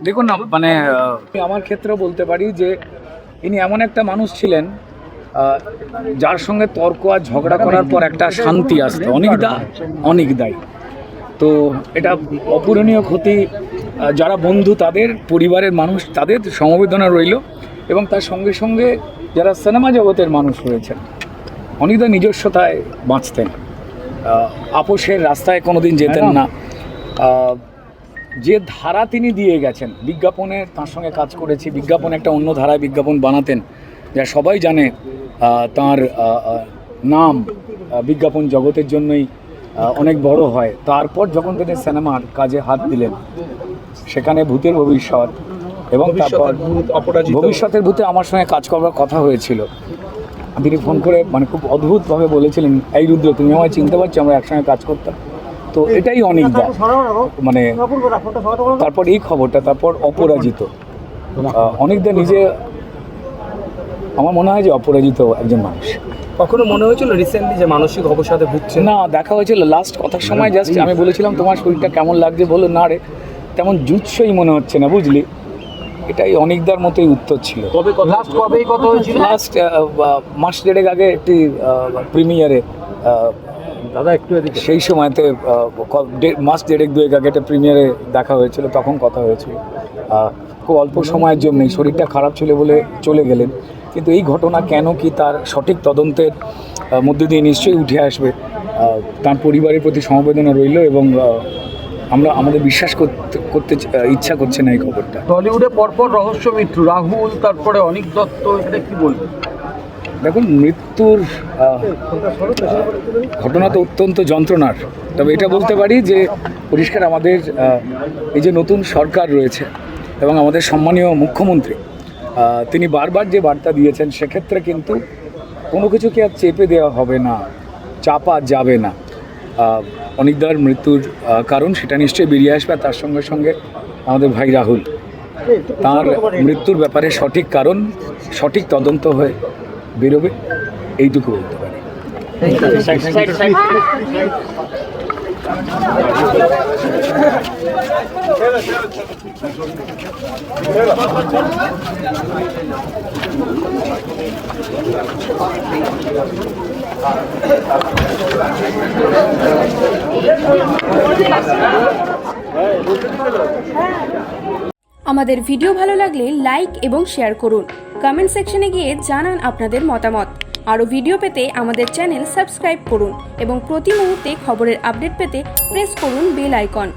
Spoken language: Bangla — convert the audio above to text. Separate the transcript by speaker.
Speaker 1: দেখুন না, মানে আমার ক্ষেত্রে বলতে পারি যে ইনি এমন একটা মানুষ ছিলেন যার সঙ্গে তর্ক আর ঝগড়া করার পর একটা শান্তি আসতো, অনেক দায়ী। তো এটা অপূরণীয় ক্ষতি। যারা বন্ধু, তাদের পরিবারের মানুষ, তাদের সমবেদনা রইল, এবং তার সঙ্গে সঙ্গে যারা সিনেমা জগতের মানুষ রয়েছেন, অনেকটা নিজস্বতায় বাঁচতেন, আপোষের রাস্তায় কোনোদিন যেতেন না। যে ধারা তিনি দিয়ে গেছেন, বিজ্ঞাপনে তার সঙ্গে কাজ করেছি, বিজ্ঞাপন একটা অন্য ধারায় বিজ্ঞাপন বানাতেন, যা সবাই জানে। তার নাম বিজ্ঞাপন জগতের জন্যই অনেক বড় হয়। তারপর যখন তিনি সিনেমার কাজে হাত দিলেন, সেখানে ভূতের ভবিষ্যৎ এবং তারপর ভবিষ্যতের ভূতে আমার সঙ্গে কাজ করার কথা হয়েছিল। তিনি ফোন করে মানে খুব অদ্ভুতভাবে বলেছিলেন, এই রুদ্র, তুমি আমায় চিনতে পারছো, আমরা একসঙ্গে কাজ করতাম। তো এটাই অনেকদা, মানে তারপর এই খবরটা, তারপর অপরাজিত। অনেকদা নিজে, আমার মনে হয় যে অপরাজিত একজন মানুষ।
Speaker 2: কখনো মনে হয়েছিল রিসেন্টলি যে মানসিক অবসাদে ভুগছে?
Speaker 1: না, দেখা হয়েছিল লাস্ট কথার সময়, জাস্ট আমি বলেছিলাম তোমার শরীরটা কেমন লাগছে, বললো না রে, তেমন জুৎসই মনে হচ্ছে না, বুঝলি। এটাই অনেকদার মতোই উত্তর ছিল। লাস্ট মাস দেড়েক আগে একটি প্রিমিয়ারে,
Speaker 2: দাদা একটু
Speaker 1: সেই সময়তে মাস দেড়েক দুয়েক আগে একটা প্রিমিয়ারে দেখা হয়েছিল, তখন কথা হয়েছিল। খুব অল্প সময়ের জন্যই শরীরটা খারাপ ছিল বলে চলে গেলেন। কিন্তু এই ঘটনা কেন কি, তার সঠিক তদন্তের মধ্যে দিয়ে নিশ্চয়ই উঠে আসবে। তার পরিবারের প্রতি সমবেদনা রইল, এবং আমরা আমাদের বিশ্বাস করতে ইচ্ছা করছে না এই খবরটা।
Speaker 2: টলিউডে পরপর রহস্য মৃত্যু, রাহুল, তারপরে অনিক দত্ত, এটা কি বলবেন?
Speaker 1: দেখুন, মৃত্যুর ঘটনা তো অত্যন্ত যন্ত্রণার। তবে এটা বলতে পারি যে পরিষ্কার আমাদের এই যে নতুন সরকার রয়েছে এবং আমাদের সম্মানীয় মুখ্যমন্ত্রী, তিনি বারবার যে বার্তা দিয়েছেন, সেক্ষেত্রে কিন্তু কোনো কিছুকে আর চেপে দেওয়া হবে না, চাপা যাবে না। অনিকদার মৃত্যুর কারণ সেটা নিশ্চয়ই বেরিয়ে আসবে। তার সঙ্গে সঙ্গে আমাদের ভাই রাহুল, তার মৃত্যুর ব্যাপারে সঠিক কারণ, সঠিক তদন্ত হয়ে বেরোবে, এইটুকু বলতে পারি।
Speaker 3: আমাদের ভিডিও ভালো লাগলে লাইক এবং শেয়ার করুন। কমেন্ট সেকশনে গিয়ে জানান আপনাদের মতামত। আরও ভিডিও পেতে আমাদের চ্যানেল সাবস্ক্রাইব করুন এবং প্রতি মুহূর্তে খবরের আপডেট পেতে প্রেস করুন বেল আইকন।